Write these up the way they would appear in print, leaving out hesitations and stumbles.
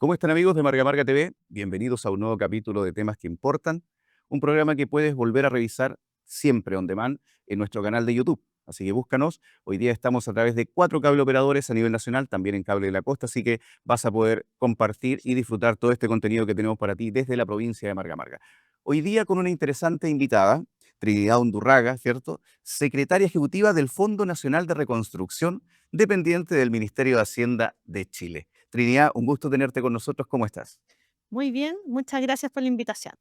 ¿Cómo están amigos de Marga Marga TV? Bienvenidos a un nuevo capítulo de Temas que Importan, un programa que puedes volver a revisar siempre on demand en nuestro canal de YouTube. Así que búscanos. Hoy día estamos a través de 4 cable operadores a nivel nacional, también en Cable de la Costa, así que vas a poder compartir y disfrutar todo este contenido que tenemos para ti desde la provincia de Marga Marga. Hoy día con una interesante invitada, Trinidad Undurraga, ¿cierto? Secretaria Ejecutiva del Fondo Nacional de Reconstrucción, dependiente del Ministerio de Hacienda de Chile. Trinidad, un gusto tenerte con nosotros. ¿Cómo estás? Muy bien, muchas gracias por la invitación.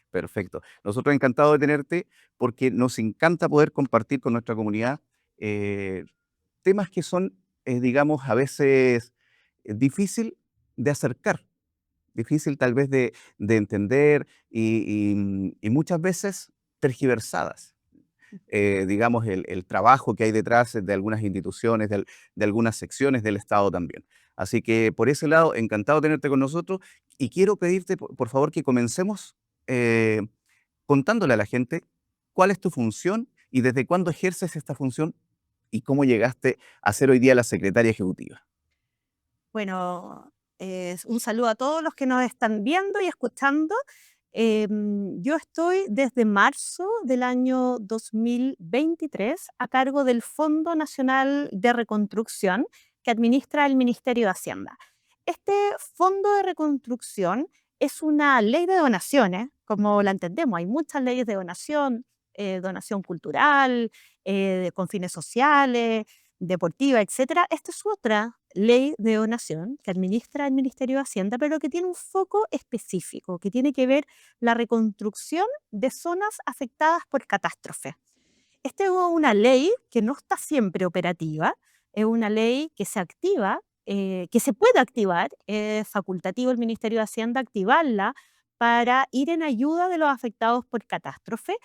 Perfecto. Nosotros encantados de tenerte porque nos encanta poder compartir con nuestra comunidad eh, temas que son, digamos, a veces difícil de acercar, difícil tal vez de entender y muchas veces tergiversadas. Digamos, el trabajo que hay detrás de algunas instituciones, de algunas secciones del Estado también. Así que por ese lado, encantado de tenerte con nosotros y quiero pedirte, por favor, que comencemos eh, contándole a la gente cuál es tu función y desde cuándo ejerces esta función y cómo llegaste a ser hoy día la secretaria ejecutiva. Bueno, un saludo a todos los que nos están viendo y escuchando. Yo estoy desde marzo del año 2023 a cargo del Fondo Nacional de Reconstrucción que administra el Ministerio de Hacienda. Este Fondo de Reconstrucción es una ley de donaciones, como la entendemos. Hay muchas leyes de donación, donación cultural, con fines sociales, deportiva, etcétera. Esta es otra ley de donación que administra el Ministerio de Hacienda, pero que tiene un foco específico, que tiene que ver la reconstrucción de zonas afectadas por catástrofe. Esta es una ley que no está siempre operativa, es una ley que se activa, que se puede activar, es facultativo el Ministerio de Hacienda activarla para ir en ayuda de los afectados por catástrofe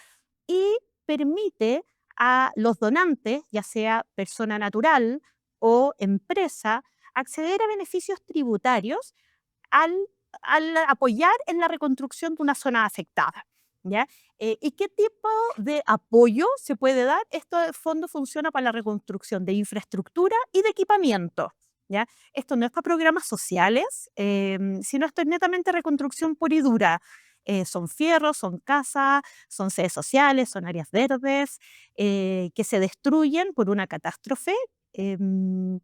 y permite a los donantes, ya sea persona natural o empresa, acceder a beneficios tributarios al, al apoyar en la reconstrucción de una zona afectada. ¿Ya? ¿Y qué tipo de apoyo se puede dar? Este fondo funciona para la reconstrucción de infraestructura y de equipamiento. ¿Ya? Esto no es para programas sociales, sino esto es netamente reconstrucción pura y dura. Son fierros, son casas, son sedes sociales, son áreas verdes que se destruyen por una catástrofe. em,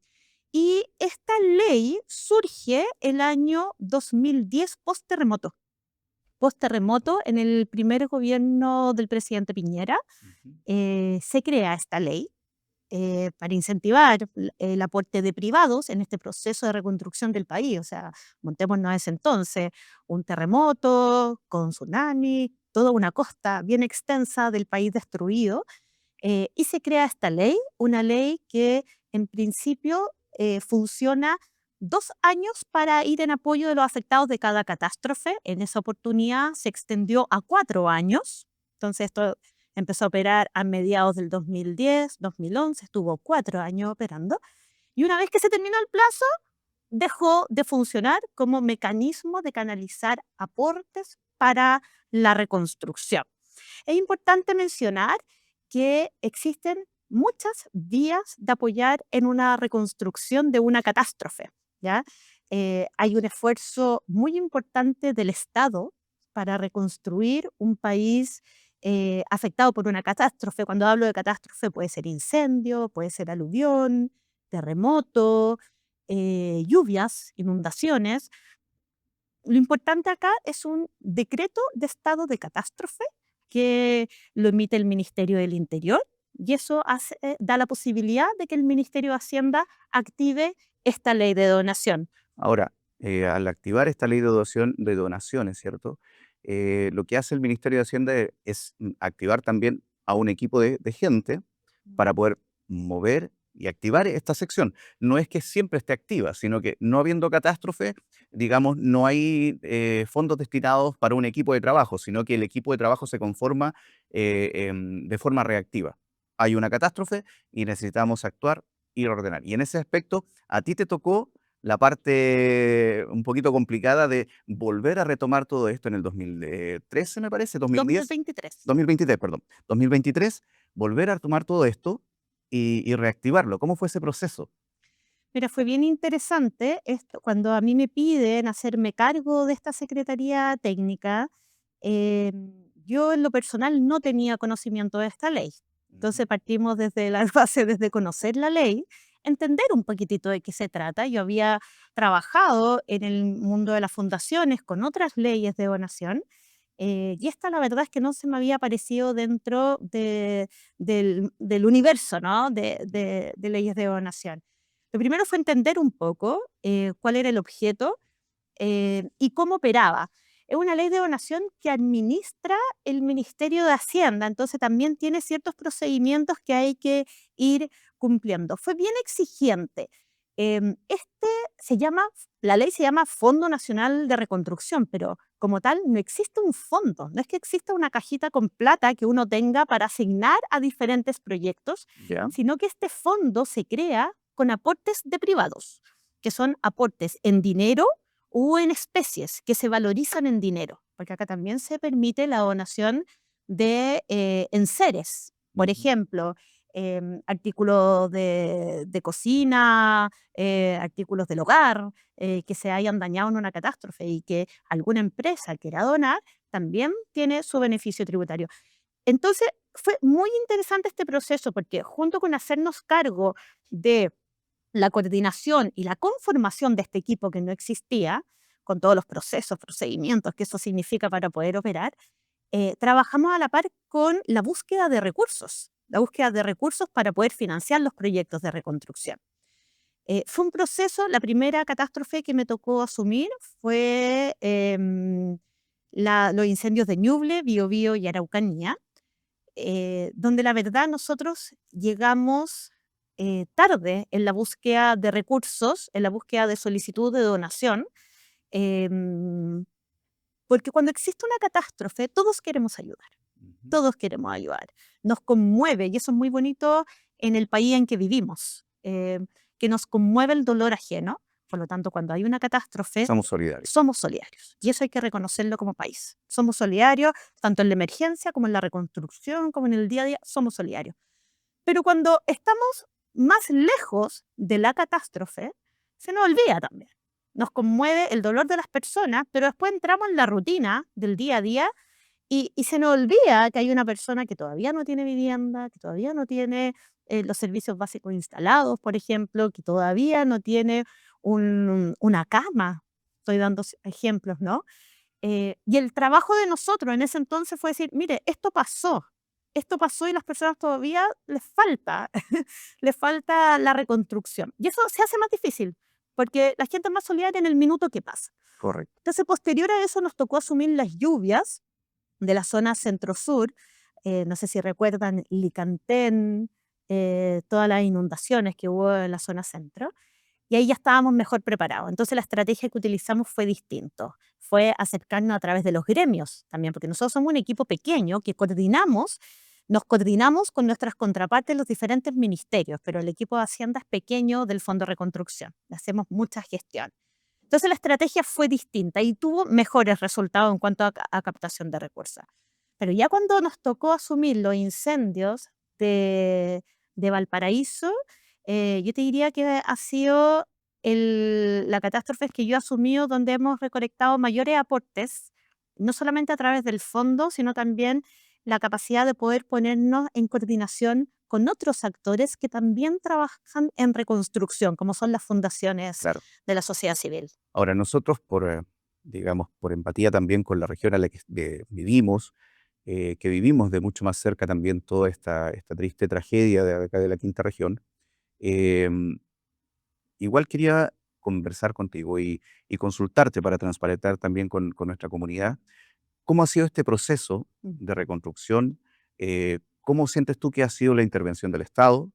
y esta ley surge el año 2010 post-terremoto. Post-terremoto, en el primer gobierno del presidente Piñera, Ujú. se crea esta ley para incentivar el aporte de privados en este proceso de reconstrucción del país. O sea, montémonos a ese entonces, un terremoto con tsunami, toda una costa bien extensa del país destruido, y se crea esta ley, una ley que en principio funciona 2 años para ir en apoyo de los afectados de cada catástrofe. En esa oportunidad se extendió a 4 años. Entonces esto empezó a operar a mediados del 2010, 2011, estuvo 4 años operando. Y una vez que se terminó el plazo, dejó de funcionar como mecanismo de canalizar aportes para la reconstrucción. Es importante mencionar que existen muchas vías de apoyar en una reconstrucción de una catástrofe, ¿ya? Hay un esfuerzo muy importante del Estado para reconstruir un país afectado por una catástrofe. Cuando hablo de catástrofe puede ser incendio, puede ser aluvión, terremoto, lluvias, inundaciones. Lo importante acá es un decreto de estado de catástrofe que lo emite el Ministerio del Interior y eso da la posibilidad de que el Ministerio de Hacienda active esta ley de donación. Ahora, al activar esta ley de donaciones, ¿cierto? Lo que hace el Ministerio de Hacienda es activar también a un equipo de gente para poder mover y activar esta sección. No es que siempre esté activa, sino que no habiendo catástrofe, digamos, no hay fondos destinados para un equipo de trabajo, sino que el equipo de trabajo se conforma de forma reactiva. Hay una catástrofe y necesitamos actuar y ordenar. Y en ese aspecto, a ti te tocó la parte un poquito complicada de volver a retomar todo esto en el 2013, me parece, 2010, 2023. 2023, perdón, 2023, volver a tomar todo esto y reactivarlo. ¿Cómo fue ese proceso? Mira, fue bien interesante esto, cuando a mí me piden hacerme cargo de esta secretaría técnica, yo en lo personal no tenía conocimiento de esta ley. Ujú. Entonces partimos desde la base, desde conocer la ley, entender un poquitito de qué se trata. Yo había trabajado en el mundo de las fundaciones con otras leyes de donación, y esta la verdad es que no se me había aparecido dentro del universo, ¿no? de leyes de donación. Lo primero fue entender un poco cuál era el objeto y cómo operaba. Es una ley de donación que administra el Ministerio de Hacienda, entonces también tiene ciertos procedimientos que hay que ir cumpliendo. Fue bien exigente. Este se llama, la ley se llama Fondo Nacional de Reconstrucción, pero como tal no existe un fondo, no es que exista una cajita con plata que uno tenga para asignar a diferentes proyectos, ¿Ya? sino que este fondo se crea con aportes de privados, que son aportes en dinero o en especies que se valorizan en dinero, porque acá también se permite la donación de enseres, por Ujú. ejemplo, artículos de cocina, artículos del hogar que se hayan dañado en una catástrofe y que alguna empresa quiera donar, también tiene su beneficio tributario. Entonces, fue muy interesante este proceso porque junto con hacernos cargo de la coordinación y la conformación de este equipo que no existía, con todos los procesos, procedimientos que eso significa para poder operar, trabajamos a la par con la búsqueda de recursos para poder financiar los proyectos de reconstrucción. Fue un proceso, la primera catástrofe que me tocó asumir fue los incendios de Ñuble, Biobío y Araucanía, donde la verdad nosotros llegamos tarde en la búsqueda de recursos, en la búsqueda de solicitud de donación, em, porque cuando existe una catástrofe, Ujú. todos queremos ayudar. Nos conmueve, y eso es muy bonito en el país en que vivimos, que nos conmueve el dolor ajeno. Por lo tanto, cuando hay una catástrofe, Somos solidarios. somos solidarios. Y eso hay que reconocerlo como país. Somos solidarios, tanto en la emergencia como en la reconstrucción, como en el día a día, somos solidarios. Pero cuando estamos más lejos de la catástrofe, se nos olvida también. Nos conmueve el dolor de las personas, pero después entramos en la rutina del día a día y se nos olvida que hay una persona que todavía no tiene vivienda, que todavía no tiene los servicios básicos instalados, por ejemplo, que todavía no tiene una cama. Estoy dando ejemplos, ¿no? Y el trabajo de nosotros en ese entonces fue decir, mire, esto pasó y las personas todavía les falta, les falta la reconstrucción. Y eso se hace más difícil, porque la gente es más solidaria en el minuto que pasa. Correcto. Entonces, posterior a eso nos tocó asumir las lluvias de la zona centro-sur, no sé si recuerdan Licantén, todas las inundaciones que hubo en la zona centro, y ahí ya estábamos mejor preparados. Entonces la estrategia que utilizamos fue distinto, fue acercarnos a través de los gremios también, porque nosotros somos un equipo pequeño que nos coordinamos con nuestras contrapartes en los diferentes ministerios, pero el equipo de Hacienda es pequeño del Fondo de Reconstrucción, hacemos mucha gestión. Entonces la estrategia fue distinta y tuvo mejores resultados en cuanto a captación de recursos. Pero ya cuando nos tocó asumir los incendios de Valparaíso, yo te diría que ha sido la catástrofe que yo he asumido donde hemos recolectado mayores aportes, no solamente a través del fondo, sino también la capacidad de poder ponernos en coordinación con otros actores que también trabajan en reconstrucción, como son las fundaciones Claro. de la sociedad civil. Ahora, nosotros digamos, por empatía también con la región a la que vivimos, que vivimos de mucho más cerca también toda esta triste tragedia de acá de la quinta región, em, igual quería conversar contigo y consultarte para transparentar también con nuestra comunidad. ¿Cómo ha sido este proceso Mm. de reconstrucción? ¿Cómo sientes tú que ha sido la intervención del Estado?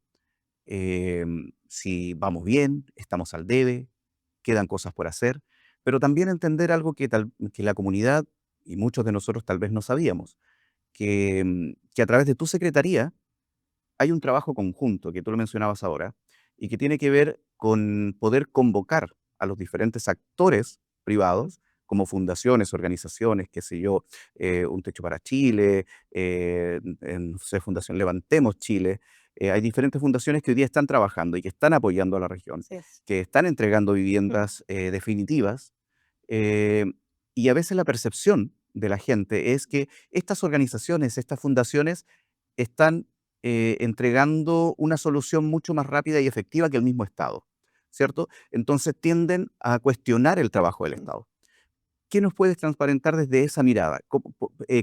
Si vamos bien, estamos al debe, quedan cosas por hacer, pero también entender algo que la comunidad y muchos de nosotros tal vez no sabíamos, que a través de tu secretaría hay un trabajo conjunto, que tú lo mencionabas ahora, y que tiene que ver con poder convocar a los diferentes actores privados, como fundaciones, organizaciones, qué sé yo, Un Techo para Chile, no sé, Fundación Levantemos Chile, Hay diferentes fundaciones que hoy día están trabajando y que están apoyando a la región, Así es. que están entregando viviendas definitivas. eh, y a veces la percepción de la gente es que estas organizaciones, estas fundaciones, están entregando una solución mucho más rápida y efectiva que el mismo Estado, ¿cierto? Entonces tienden a cuestionar el trabajo del Estado. ¿Qué nos puedes transparentar desde esa mirada?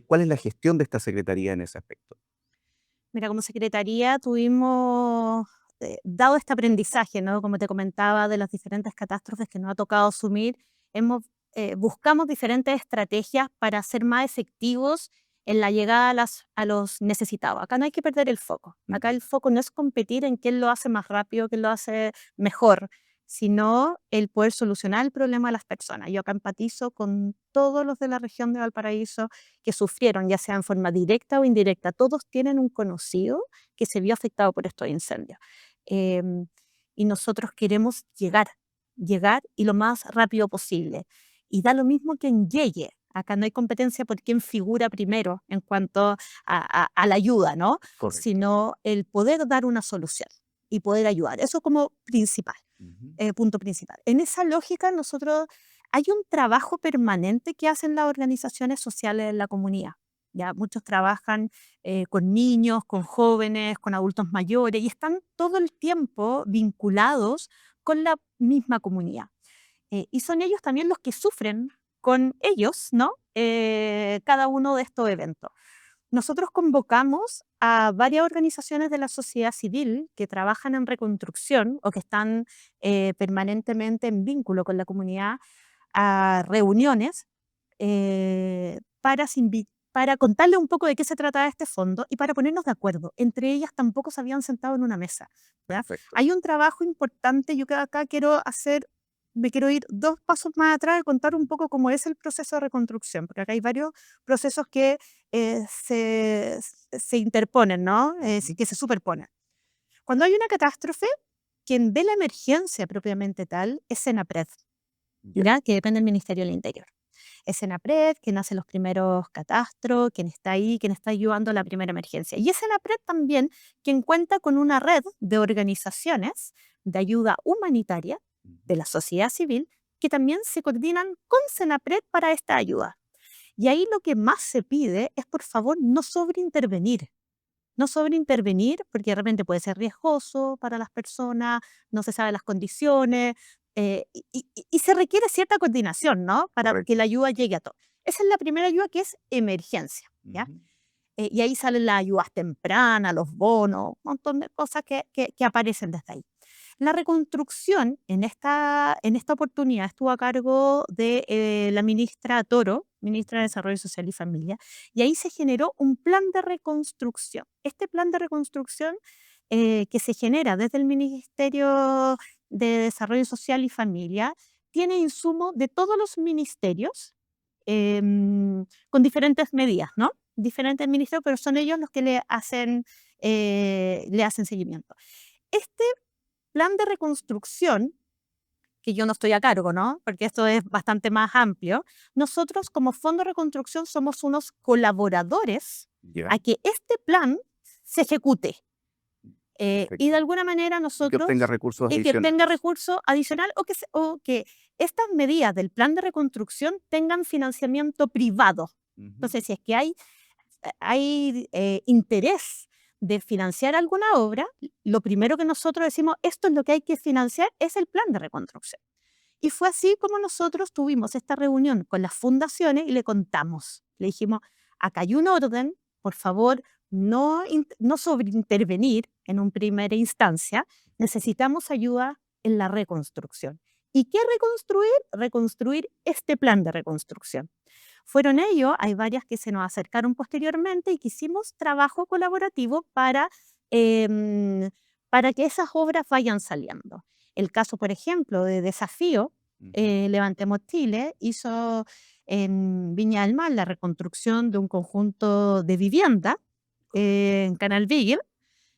¿Cuál es la gestión de esta secretaría en ese aspecto? Mira, como secretaría tuvimos, dado este aprendizaje, ¿no? Como te comentaba, de las diferentes catástrofes que nos ha tocado asumir, buscamos diferentes estrategias para ser más efectivos en la llegada a los necesitados. Acá no hay que perder el foco. Acá Ujú. el foco no es competir en quién lo hace más rápido, quién lo hace mejor, sino el poder solucionar el problema de las personas. Yo acá empatizo con todos los de la región de Valparaíso que sufrieron, ya sea en forma directa o indirecta. Todos tienen un conocido que se vio afectado por estos incendios. Em, y nosotros queremos llegar y lo más rápido posible. Y da lo mismo quien llegue. Acá no hay competencia por quién figura primero en cuanto a la ayuda, ¿no? Correcto. Sino el poder dar una solución y poder ayudar. Eso como principal, Ujú. punto principal. En esa lógica, nosotros hay un trabajo permanente que hacen las organizaciones sociales en la comunidad. Ya muchos trabajan con niños, con jóvenes, con adultos mayores y están todo el tiempo vinculados con la misma comunidad. Y son ellos también los que sufren con ellos, ¿no? Cada uno de estos eventos. Nosotros convocamos a varias organizaciones de la sociedad civil que trabajan en reconstrucción o que están permanentemente en vínculo con la comunidad a reuniones para contarle un poco de qué se trataba este fondo y para ponernos de acuerdo. Entre ellas tampoco se habían sentado en una mesa. ¿Ya? Perfecto. Hay un trabajo importante, yo que acá me quiero ir 2 pasos más atrás y contar un poco cómo es el proceso de reconstrucción, porque acá hay varios procesos que se interponen, ¿no? Ujú. Que se superponen. Cuando hay una catástrofe, quien ve la emergencia propiamente tal es Senapred, Ya. ¿ya? Que depende del Ministerio del Interior. Es Senapred quien hace los primeros catastros, quien está ahí, quien está ayudando a la primera emergencia. Y es Senapred también quien cuenta con una red de organizaciones de ayuda humanitaria Ujú. de la sociedad civil que también se coordinan con Senapred para esta ayuda. Y ahí lo que más se pide es, por favor, no sobreintervenir. No sobreintervenir, porque de repente puede ser riesgoso para las personas, no se saben las condiciones, y se requiere cierta coordinación, ¿no? Para que la Correcto. ayuda llegue a todos. Esa es la primera ayuda que es emergencia, ¿ya? Ujú. Y ahí salen las ayudas tempranas, los bonos, un montón de cosas que aparecen desde ahí. La reconstrucción en esta oportunidad estuvo a cargo de la ministra Toro, ministra de Desarrollo Social y Familia, y ahí se generó un plan de reconstrucción. Este plan de reconstrucción que se genera desde el Ministerio de Desarrollo Social y Familia tiene insumo de todos los ministerios con diferentes medidas, ¿no? Diferentes ministerios, pero son ellos los que le hacen seguimiento. Este plan de reconstrucción, que yo no estoy a cargo, ¿no? Porque esto es bastante más amplio. Nosotros como Fondo de Reconstrucción somos unos colaboradores Ya. a que este plan se ejecute. Y de Perfecto. alguna manera Y que obtenga nosotros, recursos y que obtenga adicionales. recursos adicional o que estas medidas del plan de reconstrucción tengan financiamiento privado. Ujú. Entonces, si es que hay interés de financiar alguna obra, lo primero que nosotros decimos, esto es lo que hay que financiar, es el plan de reconstrucción. Y fue así como nosotros tuvimos esta reunión con las fundaciones y le contamos. Le dijimos, acá hay un orden, por favor, no sobreintervenir en una primera instancia, necesitamos ayuda en la reconstrucción. ¿Y qué reconstruir? Reconstruir este plan de reconstrucción. Fueron ellos, hay varias que se nos acercaron posteriormente y que hicimos trabajo colaborativo em, para que esas obras vayan saliendo. El caso, por ejemplo, de Desafío, Ujú. Levantemos Chile, hizo en Viña del Mar la reconstrucción de un conjunto de vivienda en Canal Beagle,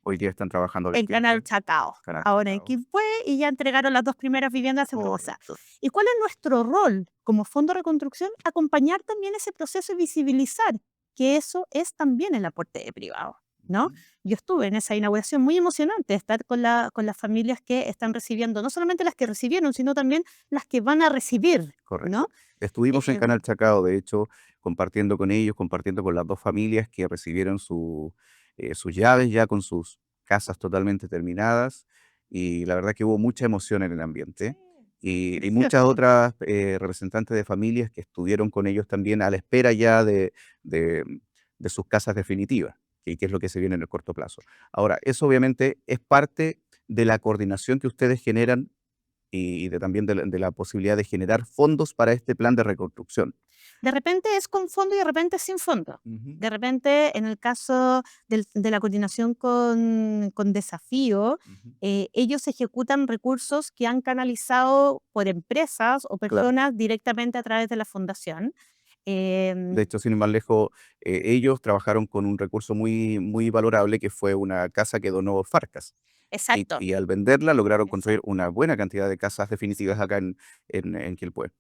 Hoy día están trabajando en Canal vertientes, Chacao, Canal ahora en Chacao. Quilpué, y ya entregaron las 2 primeras viviendas hace poco. O sea, Correcto. ¿y cuál es nuestro rol como Fondo de Reconstrucción? Acompañar también ese proceso y visibilizar que eso es también el aporte de privado. ¿no? Ujú. Yo estuve en esa inauguración muy emocionante, estar con las familias que están recibiendo, no solamente las que recibieron, sino también las que van a recibir, ¿no? Correcto. Estuvimos en Eh, Canal Chacao, de hecho, compartiendo con ellos, compartiendo con las 2 familias que recibieron sus llaves ya con sus casas totalmente terminadas, y la verdad que hubo mucha emoción en el ambiente. Y muchas precioso. otras, representantes de familias que estuvieron con ellos también a la espera ya de de sus casas definitivas, que es lo que se viene en el corto plazo. Ahora, eso obviamente es parte de la coordinación que ustedes generan y de también de la posibilidad de generar fondos para este plan de reconstrucción. De repente es con fondo y de repente es sin fondo. Ujú, De repente, en el caso de la coordinación con Desafío, ujú. ellos ejecutan recursos que han canalizado por empresas o Claro. personas directamente a través de la fundación. De Em, hecho, sin ir más lejos, ellos trabajaron con un recurso muy valorable, que fue una casa que donó Farcas. exacto, Y al venderla lograron construir exacto. una buena cantidad de casas definitivas acá en Quilpué.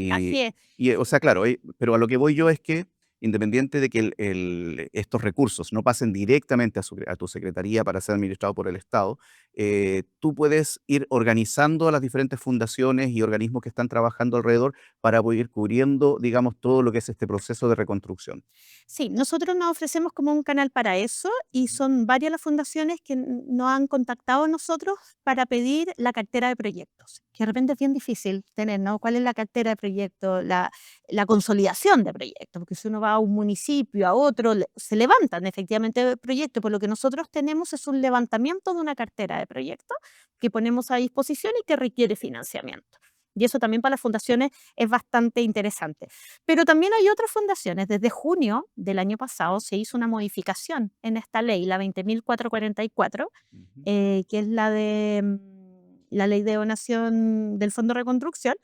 Así es. O sea, claro, pero a lo que voy yo es que, independiente de que estos recursos no pasen directamente a tu secretaría para ser administrado por el Estado, tú puedes ir organizando a las diferentes fundaciones y organismos que están trabajando alrededor para poder ir cubriendo, digamos, todo lo que es este proceso de reconstrucción. Sí, nosotros nos ofrecemos como un canal para eso y Ujú. son varias las fundaciones que nos han contactado a nosotros para pedir la cartera de proyectos, que de repente es bien difícil tener, ¿no? ¿Cuál es la cartera de proyectos? La consolidación de proyectos, porque si uno va a un municipio, a otro, se levantan efectivamente proyectos, por lo que nosotros tenemos es un levantamiento de una cartera de proyectos que ponemos a disposición y que requiere financiamiento. Y eso también para las fundaciones es bastante interesante. Pero también hay otras fundaciones. Desde junio del año pasado se hizo una modificación en esta ley, la 20.444, Ujú. que es la ley de donación del Fondo de Reconstrucción,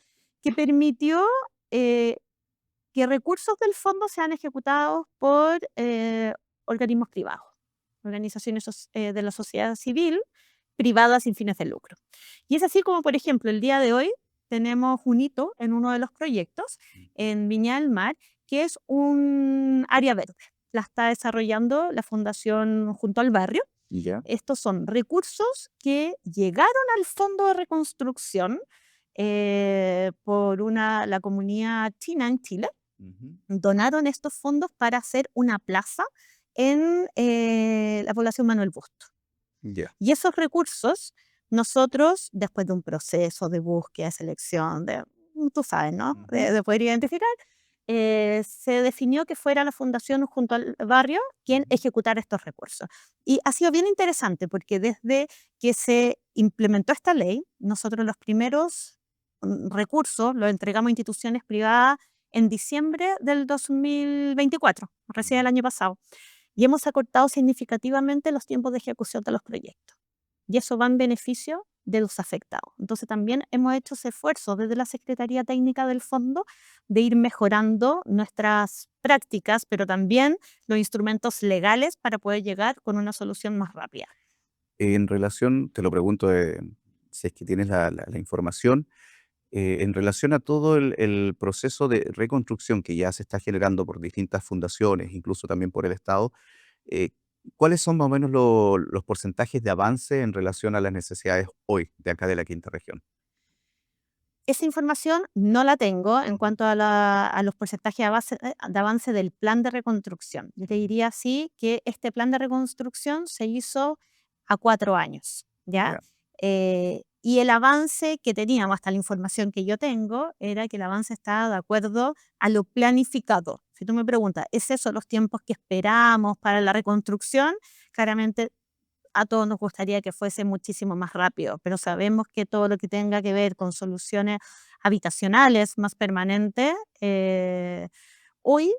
que permitió eh, que recursos del fondo sean ejecutados por organismos privados, organizaciones de la sociedad civil privadas sin fines de lucro. Y es así como, por ejemplo, el día de hoy tenemos un hito en uno de los proyectos Ujú. en Viña del Mar, que es un área verde. La está desarrollando la fundación junto al barrio. ¿Ya? Estos son recursos que llegaron al Fondo de Reconstrucción por la comunidad china en Chile. Ujú. Donaron estos fondos para hacer una plaza en la población Manuel Busto. Ya. Y esos recursos, nosotros, después de un proceso de búsqueda, de selección, tú sabes, ¿no? Ujú. De poder identificar, se definió que fuera la fundación junto al barrio quien Ujú. ejecutara estos recursos. Y ha sido bien interesante porque desde que se implementó esta ley, nosotros los primeros recursos los entregamos a instituciones privadas en diciembre del 2024, recién el Ujú. año pasado, y hemos acortado significativamente los tiempos de ejecución de los proyectos. Y eso va en beneficio de los afectados. Entonces también hemos hecho ese esfuerzo desde la Secretaría Técnica del Fondo de ir mejorando nuestras prácticas, pero también los instrumentos legales para poder llegar con una solución más rápida. En relación, te lo pregunto, si es que tienes la información, en relación a todo el proceso de reconstrucción que ya se está generando por distintas fundaciones, incluso también por el Estado, eh, ¿cuáles son más o menos los porcentajes de avance en relación a las necesidades hoy de acá de la quinta región? Esa información no la tengo en Ujú, cuanto a los porcentajes de avance del plan de reconstrucción. Yo te ujú. diría así que este plan de reconstrucción se hizo a 4 años, ¿ya? Ya. Y el avance que teníamos, hasta la información que yo tengo, era que el avance estaba de acuerdo a lo planificado. Si tú me preguntas, ¿es eso los tiempos que esperamos para la reconstrucción? Claramente a todos nos gustaría que fuese muchísimo más rápido, pero sabemos que todo lo que tenga que ver con soluciones habitacionales más permanentes, hoy,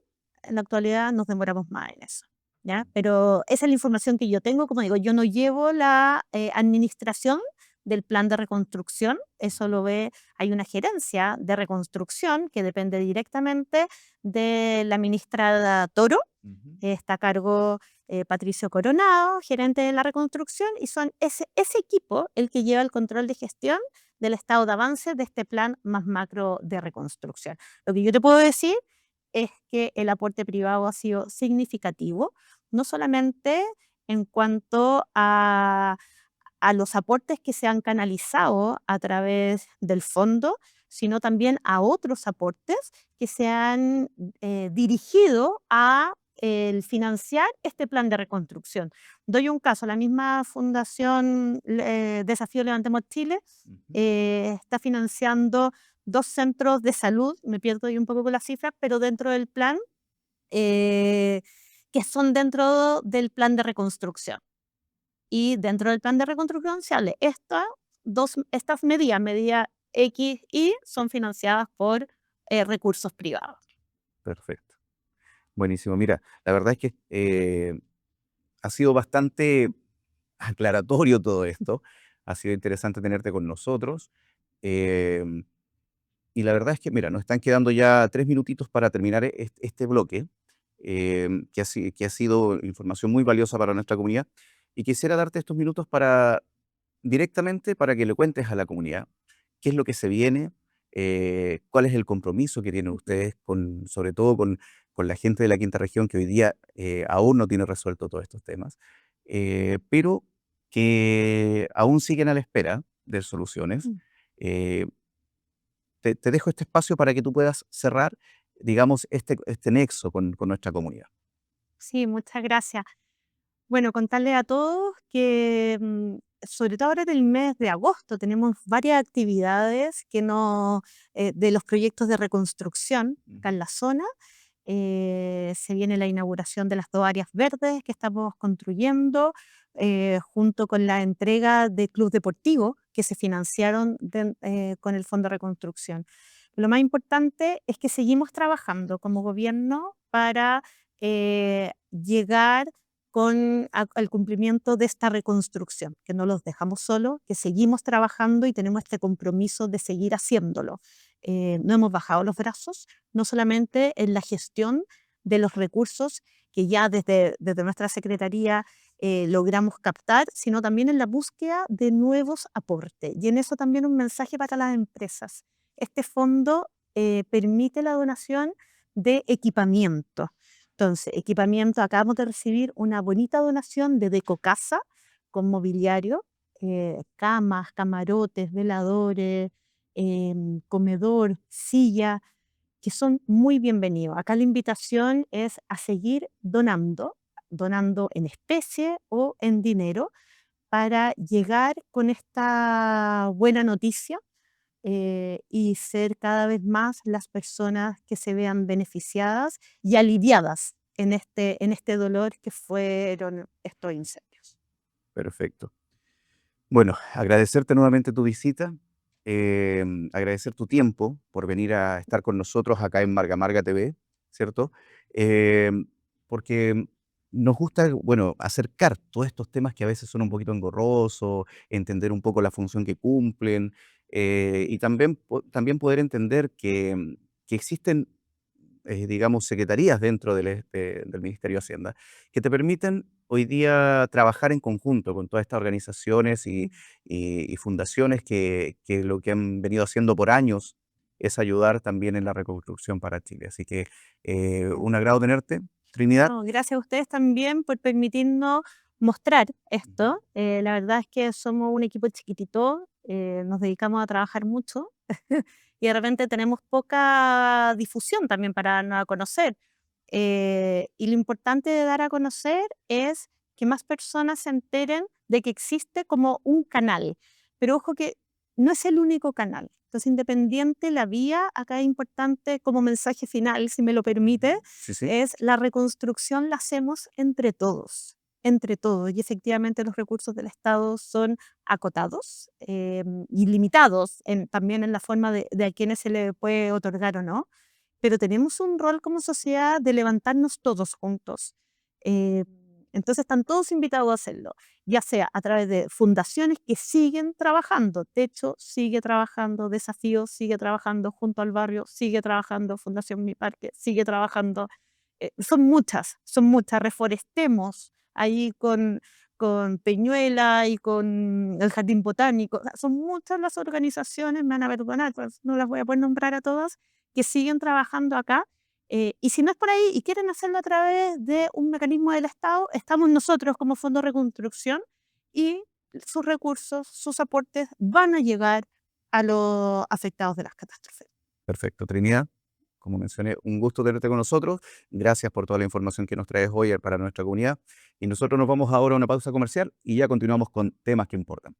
en la actualidad, nos demoramos más en eso, ¿ya? Pero esa es la información que yo tengo. Como digo, yo no llevo la administración del plan de reconstrucción, eso lo ve, hay una gerencia de reconstrucción que depende directamente de la ministra Toro, Ujú. está a cargo Patricio Coronado, gerente de la reconstrucción, y son ese equipo el que lleva el control de gestión del estado de avance de este plan más macro de reconstrucción. Lo que yo te puedo decir es que el aporte privado ha sido significativo, no solamente en cuanto a los aportes que se han canalizado a través del fondo, sino también a otros aportes que se han dirigido a el financiar este plan de reconstrucción. Doy un caso, la misma Fundación Desafío Levantemos Chile Ujú. está financiando 2 centros de salud, me pierdo ahí un poco con las cifras, pero dentro del plan, eh, que son dentro del plan de reconstrucción. Y dentro del plan de reconstrucción se habla, estas medidas, medidas X, Y, son financiadas por recursos privados. Perfecto. Buenísimo. Mira, la verdad es que ha sido bastante aclaratorio todo esto. Ha sido interesante tenerte con nosotros. em, y la verdad es que, mira, nos están quedando ya 3 minutitos para terminar este bloque, que ha sido información muy valiosa para nuestra comunidad. Y quisiera darte estos minutos para directamente para que le cuentes a la comunidad qué es lo que se viene, cuál es el compromiso que tienen ustedes con, sobre todo con la gente de la quinta región que hoy día aún no tiene resuelto todos estos temas, pero que aún siguen a la espera de soluciones. Mm. Eh, te dejo este espacio para que tú puedas cerrar, digamos, este nexo con nuestra comunidad. Sí, muchas gracias. Bueno, contarles a todos que, sobre todo ahora en el mes de agosto, tenemos varias actividades de los proyectos de reconstrucción acá Ujú. en la zona. Se viene la inauguración de las 2 áreas verdes que estamos construyendo, junto con la entrega de club deportivo que se financiaron con el Fondo de Reconstrucción. Lo más importante es que seguimos trabajando como gobierno para llegar al cumplimiento de esta reconstrucción, que no los dejamos solos, que seguimos trabajando y tenemos este compromiso de seguir haciéndolo. No hemos bajado los brazos, no solamente en la gestión de los recursos que ya desde nuestra Secretaría logramos captar, sino también en la búsqueda de nuevos aportes. Y en eso también un mensaje para las empresas. Este fondo permite la donación de equipamiento. Entonces, equipamiento, acabamos de recibir una bonita donación de Decocasa con mobiliario, camas, camarotes, veladores, comedor, silla, que son muy bienvenidos. Acá la invitación es a seguir donando, donando en especie o en dinero para llegar con esta buena noticia y ser cada vez más las personas que se vean beneficiadas y aliviadas en este dolor que fueron estos incendios. Perfecto. Bueno, agradecerte nuevamente tu visita, agradecer tu tiempo por venir a estar con nosotros acá en Marga Marga TV, ¿cierto? Em, Porque nos gusta, bueno, acercar todos estos temas que a veces son un poquito engorrosos, entender un poco la función que cumplen, y también, también poder entender que existen digamos, secretarías dentro del Ministerio de Hacienda, que te permiten hoy día trabajar en conjunto con todas estas organizaciones y fundaciones que lo que han venido haciendo por años es ayudar también en la reconstrucción para Chile. Así que un agrado tenerte, Trinidad. No, gracias a ustedes también por permitirnos mostrar Ujú. esto. La verdad es que somos un equipo chiquitito, nos dedicamos a trabajar mucho y de repente tenemos poca difusión también para darnos a conocer. Y lo importante de dar a conocer es que más personas se enteren de que existe como un canal. Pero ojo que no es el único canal. Entonces, independiente la vía, acá es importante como mensaje final, si me lo permite, Ujú. Sí, sí, es la reconstrucción la hacemos entre todos. Y efectivamente los recursos del Estado son acotados y limitados también en la forma de a quienes se le puede otorgar o no, pero tenemos un rol como sociedad de levantarnos todos juntos. Eh, entonces están todos invitados a hacerlo, ya sea a través de fundaciones que siguen trabajando. Techo sigue trabajando, Desafío sigue trabajando, Junto al Barrio sigue trabajando, Fundación Mi Parque sigue trabajando. Son muchas. Reforestemos ahí con Peñuela y con el Jardín Botánico. O sea, son muchas las organizaciones, me van a perdonar, pues no las voy a poder nombrar a todas, que siguen trabajando acá Y si no es por ahí y quieren hacerlo a través de un mecanismo del Estado, estamos nosotros como Fondo de Reconstrucción y sus recursos, sus aportes van a llegar a los afectados de las catástrofes. Perfecto, Trinidad. Como mencioné, un gusto tenerte con nosotros. Gracias por toda la información que nos traes hoy para nuestra comunidad. Y nosotros nos vamos ahora a una pausa comercial y ya continuamos con temas que importan.